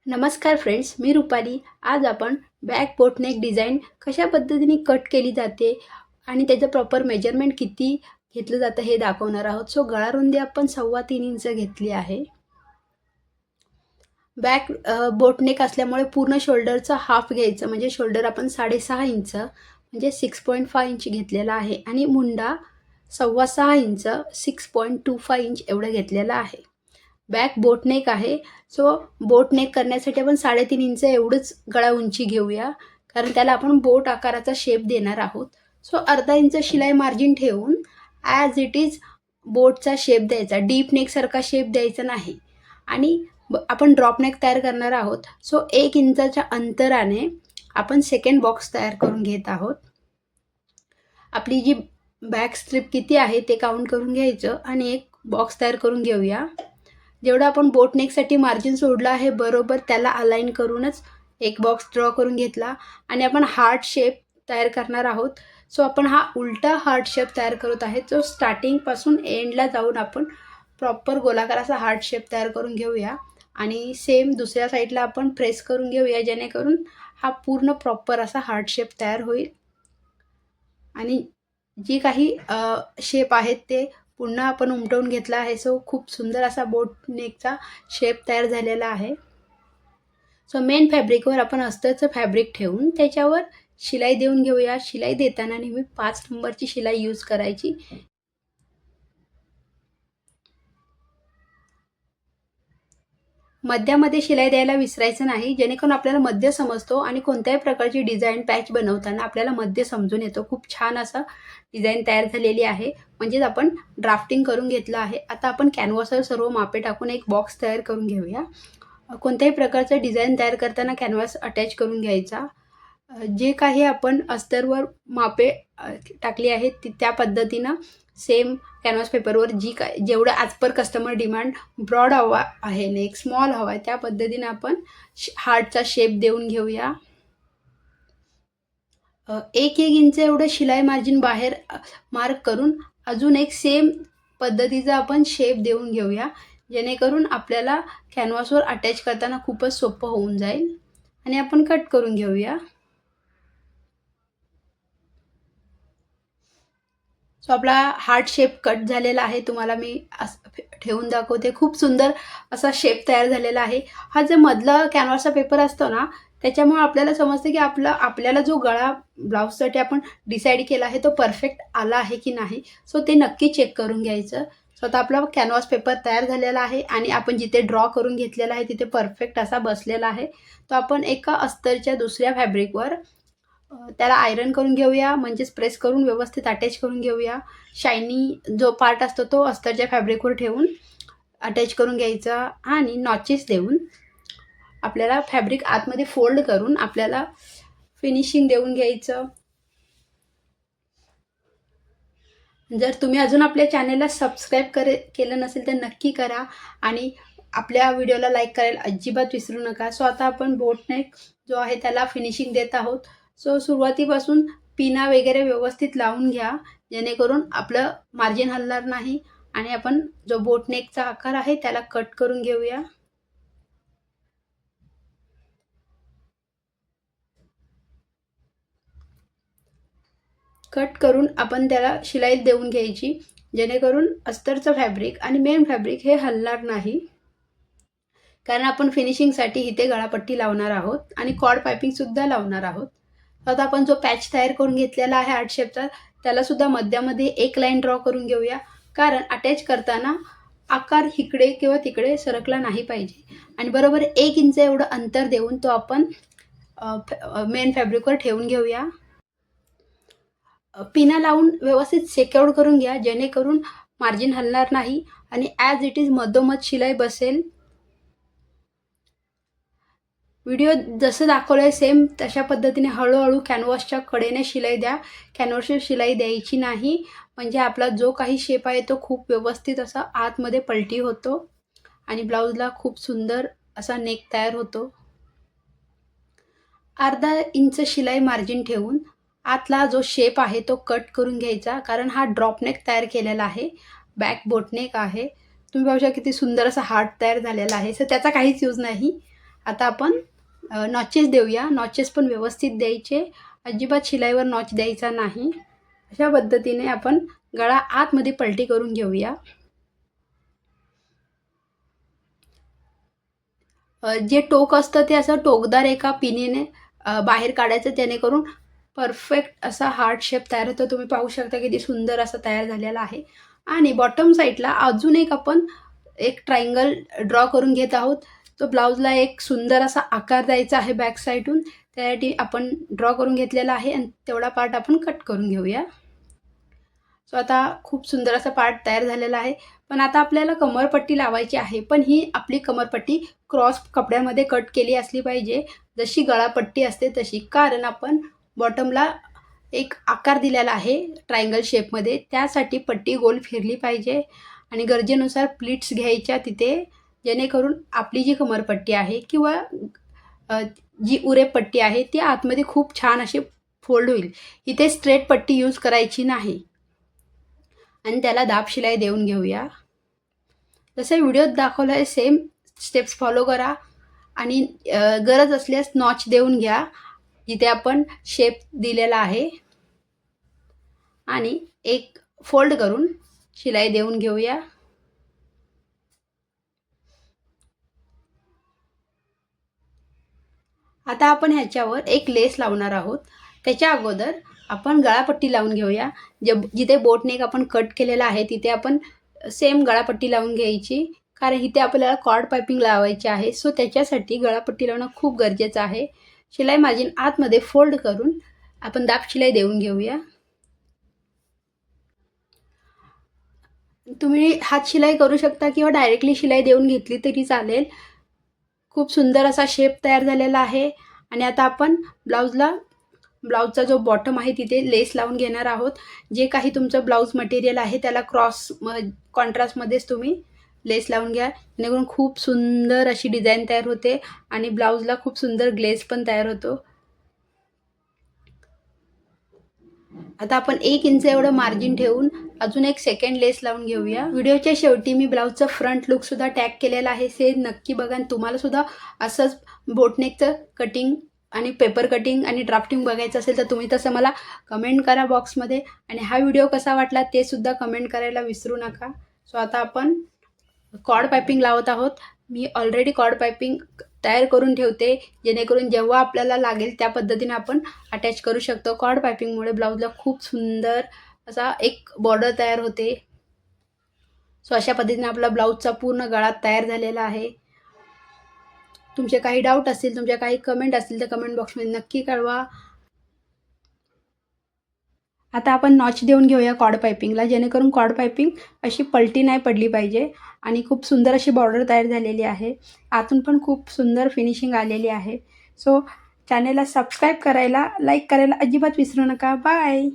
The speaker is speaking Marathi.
नमस्कार फ्रेंड्स, मी रुपाली. आज आपण बॅक बोटनेक डिझाईन कशा पद्धतीने कट केली जाते आणि त्याचं प्रॉपर मेजरमेंट किती घेतलं जातं हे दाखवणार आहोत. सो गळा रुंदी आपण 3.25 इंच घेतली आहे. बॅक बोटनेक असल्यामुळे पूर्ण शोल्डरचा हाफ घ्यायचं, म्हणजे शोल्डर आपण 6.5 इंच म्हणजे 6.5 इंच घेतलेला आहे आणि मुंडा 6.25 इंच 6.25 इंच एवढं घेतलेलं आहे. बॅक बोटनेक आहे. सो बोटनेक करण्यासाठी आपण 3.5 इंच एवढंच गळा उंची घेऊया, कारण त्याला आपण बोट आकाराचा शेप देणार आहोत. सो अर्धा इंच शिलाई मार्जिन ठेवून ॲज इट इज बोटचा शेप द्यायचा, डीप नेकसारखा शेप द्यायचा नाही. आणि आपण ड्रॉप नेक तयार करणार आहोत. सो 1 इंचाच्या अंतराने आपण सेकंड बॉक्स तयार करून घेत आहोत. आपली जी बॅक स्ट्रिप किती आहे ते काउंट करून घ्यायचं आणि एक बॉक्स तयार करून घेऊया. जेवढं आपण बोटनेकसाठी मार्जिन सोडलं आहे बरोबर त्याला अलाइन करूनच एक बॉक्स ड्रॉ करून घेतला आणि आपण हार्ट शेप तयार करणार आहोत. सो आपण हा उलटा हार्ट शेप तयार करत आहे. जो स्टार्टिंगपासून एंडला जाऊन आपण प्रॉपर गोलाकार असा हार्ट शेप तयार करून घेऊया आणि सेम दुसऱ्या साईडला आपण प्रेस करून घेऊया, जेणेकरून हा पूर्ण प्रॉपर असा हार्ट शेप तयार होईल. आणि जी काही शेप आहेत ते पुन्हा आपण उमटवून घेतला आहे. सो खूप सुंदर असा बोटनेकचा शेप तयार झालेला आहे. सो मेन फॅब्रिकवर आपण अस्तरचं फॅब्रिक ठेवून त्याच्यावर शिलाई देऊन घेऊया. शिलाई देताना नेहमी 5 नंबरची शिलाई यूज करायची. मध्यामध्ये शिलाई द्यायला विसरायचं नाही, जेणेकरून आपल्याला मध्य समजतो आणि कोणत्याही प्रकारची डिझाईन पॅच बनवताना आपल्याला मध्य समजून येतो. खूप छान असं डिझाईन तयार झालेली आहे, म्हणजेच आपण ड्राफ्टिंग करून घेतलं आहे. आता आपण कॅनव्हासवर सर्व मापे टाकून एक बॉक्स तयार करून घेऊया. कोणत्याही प्रकारचं डिझाईन तयार करताना कॅनव्हास अटॅच करून घ्यायचा. जे काही आपण अस्तरवर मापे टाकली आहेत त्या पद्धतीनं सेम कॅनव्हास पेपरवर जेवढं as per customer demand, broad हवा आहे नेक, स्मॉल हवा आहे, त्या पद्धतीने आपण हार्टचा शेप देऊन घेऊया. 1 इंच एवढं शिलाई मार्जिन बाहेर मार्क करून अजून एक सेम पद्धतीचा आपण शेप देऊन घेऊया, जेणेकरून आपल्याला कॅनव्हासवर अटॅच करताना खूपच सोपं होऊन जाईल. आणि आपण कट करून घेऊया. सो आपला हार्ट शेप कट झालेला आहे. तुम्हाला मी ठेवून दाखवते. खूप सुंदर असा शेप तयार झालेला आहे. हा जो मधला कॅनव्हासचा पेपर असतो ना, त्याच्यामुळे आपल्याला समजतं की आपल्याला जो गळा ब्लाऊजसाठी आपण डिसाईड केला आहे तो परफेक्ट आला आहे की नाही. सो ते नक्की चेक करून घ्यायचं. सो आता आपला कॅनव्हास पेपर तयार झालेला आहे आणि आपण जिथे ड्रॉ करून घेतलेला आहे तिथे परफेक्ट असा बसलेला आहे. तो आपण एका अस्तरच्या दुसऱ्या फॅब्रिकवर त्याला आयरन करून घेऊया, म्हणजेच प्रेस करून व्यवस्थित अटॅच करून घेऊया. शायनी जो पार्ट असतो तो अस्तरच्या फॅब्रिकवर ठेवून अटॅच करून घ्यायचा आणि नॉचेस देऊन आपल्याला फॅब्रिक आतमध्ये फोल्ड करून आपल्याला फिनिशिंग देऊन घ्यायचं. जर तुम्ही अजून आपल्या चॅनेलला सबस्क्राईब केलं नसेल तर नक्की करा आणि आपल्या व्हिडिओला लाईक करायला अजिबात विसरू नका. सो आता आपण बोटनेक जो आहे त्याला फिनिशिंग देत आहोत. सो सुरुवातीपासून पिना वगैरे व्यवस्थित लावून घ्या, जेणेकरून आपलं मार्जिन हलणार नाही. आणि आपण जो बोटनेकचा आकार आहे त्याला कट करून घेऊया. कट करून आपण त्याला शिलाई देऊन घ्यायची, जेणेकरून अस्तरचं फॅब्रिक आणि मेन फॅब्रिक हे हलणार नाही. कारण आपण फिनिशिंगसाठी इथे गळापट्टी लावणार आहोत आणि कॉर्ड पायपिंगसुद्धा लावणार आहोत. आता आपण जो पॅच तयार करून घेतलेला आहे हार्ट शेपचा, त्यालासुद्धा मध्यामध्ये एक लाईन ड्रॉ करून घेऊया, कारण अटॅच करताना आकार इकडे किंवा तिकडे सरकला नाही पाहिजे. आणि बरोबर 1 इंच एवढं अंतर देऊन तो आपण मेन फॅब्रिकवर ठेवून घेऊया. पिना लावून व्यवस्थित सेक्युअर्ड करून घ्या, जेणेकरून मार्जिन हलणार नाही आणि ॲज इट इज मधोमध शिलाई बसेल. व्हिडिओ जसं दाखवलं आहे सेम तशा पद्धतीने हळूहळू कॅनव्हासच्या कडेने शिलाई द्या. कॅनव्हासवर शिलाई द्यायची नाही, म्हणजे आपला जो काही शेप आहे तो खूप व्यवस्थित असा आतमध्ये पलटी होतो आणि ब्लाऊजला खूप सुंदर असा नेक तयार होतो. अर्धा इंच शिलाई मार्जिन ठेवून आतला जो शेप आहे तो कट करून घ्यायचा, कारण हा ड्रॉप नेक तयार केलेला आहे, बॅक बोटनेक आहे. तुम्ही पाहू शकता किती सुंदर असा हार्ट तयार झालेला आहे. सो त्याचा काहीच यूज नाही. आता आपण नॉचेस देऊया. नॉचेस पण व्यवस्थित द्यायचे, अजिबात शिलाईवर नॉच द्यायचा नाही. अशा पद्धतीने आपण गळा आतमध्ये पलटी करून घेऊया. जे टोक असतं ते असं टोकदार एका पिनीने बाहेर काढायचं, जेणेकरून परफेक्ट असा हार्ट शेप तयार होतो. तुम्ही पाहू शकता किती सुंदर असा तयार झालेला आहे. आणि बॉटम साईडला अजून आपण एक ट्रायंगल ड्रॉ करून घेत आहोत. तो ब्लाऊजला एक सुंदर असा आकार द्यायचा आहे बॅक साईडून. त्यासाठी आपण ड्रॉ करून घेतलेला आहे आणि तेवढा पार्ट आपण कट करून घेऊया. सो आता खूप सुंदर असा पार्ट तयार झालेला आहे. पण आता आपल्याला कमरपट्टी लावायची आहे. पण ही आपली कमरपट्टी क्रॉस कपड्यामध्ये कट केली असली पाहिजे, जशी गळापट्टी असते तशी. कारण आपण बॉटमला एक आकार दिलेला आहे ट्रायंगल शेपमध्ये, त्यासाठी पट्टी गोल फिरली पाहिजे. आणि गरजेनुसार प्लीट्स घ्यायच्या तिथे, जेणेकरून आपली जी कमरपट्टी आहे किंवा जी उरेप पट्टी आहे ती आतमध्ये खूप छान अशी फोल्ड होईल. इथे स्ट्रेट पट्टी यूज करायची नाही. आणि त्याला दाब शिलाई देऊन घेऊया. जसं व्हिडिओत दाखवलं आहे सेम स्टेप्स फॉलो करा. आणि गरज असल्यास नॉच देऊन घ्या जिथे आपण शेप दिलेला आहे. आणि एक फोल्ड करून शिलाई देऊन घेऊया. आता आपण ह्याच्यावर एक लेस लावणार आहोत. त्याच्या अगोदर आपण गळापट्टी लावून घेऊया. जिथे बोट नेक आपण कट केलेला आहे तिथे आपण सेम गळापट्टी लावून घ्यायची, कारण इथे आपल्याला कॉर्ड पायपिंग लावायची आहे. सो त्याच्यासाठी गळापट्टी लावणं खूप गरजेचं आहे. शिलाई मार्जिन आतमध्ये फोल्ड करून आपण दाब शिलाई देऊन घेऊया. तुम्ही हात शिलाई करू शकता किंवा डायरेक्टली शिलाई देऊन घेतली तरी चालेल. खूप सुंदर असा शेप तयार झालेला आहे. आणि आता आपण ब्लाऊजचा जो बॉटम आहे तिथे लेस लावून घेणार आहोत. जे काही तुमचं ब्लाऊज मटेरियल आहे त्याला कॉन्ट्रास्टमध्येच तुम्ही लेस लावून घ्या, जेणेकरून खूप सुंदर अशी डिझाईन तयार होते आणि ब्लाऊजला खूप सुंदर ग्लेज पण तयार होतो. आता आपण 1 इंच एवढं मार्जिन ठेवून अजून एक सेकंड लेस लावून घेऊया. व्हिडिओच्या शेवटी मी ब्लाऊजचं फ्रंट लुकसुद्धा टॅग केलेला आहे, ते नक्की बघा. आणि तुम्हाला सुद्धा असंच बोटनेकचं कटिंग आणि पेपर कटिंग आणि ड्राफ्टिंग बघायचं असेल तर तुम्ही तसं मला कमेंट करा बॉक्समध्ये. आणि हा व्हिडिओ कसा वाटला ते सुद्धा कमेंट करायला विसरू नका. सो आता आपण कॉर्ड पायपिंग लावत आहोत. मी ऑलरेडी कॉर्ड पायपिंग तयार करून ठेवते, जेणेकरून जेव्हा आपल्याला लागेल त्या पद्धतीने आपण अटॅच करू शकतो. कॉर्ड पायपिंगमुळे ब्लाऊजला खूप सुंदर असा एक बॉर्डर तयार होते. सो अशा पद्धतीने आपला ब्लाऊजचा पूर्ण गळा तयार झालेला आहे. तुमचे काही डाऊट असतील, तुमच्या काही कमेंट असतील तर कमेंट बॉक्समध्ये नक्की कळवा. आता आपण नॉच देऊन घेऊया कॉर्ड पायपिंगला, जेणेकरून कॉर्ड पायपिंग अशी पलटी नाही पडली पाहिजे. आणि खूप सुंदर अशी बॉर्डर तयार झालेली आहे. आतून पण खूप सुंदर फिनिशिंग आलेली आहे. सो चॅनेलला सबस्क्राईब करायला, लाईक करायला अजिबात विसरू नका. बाय.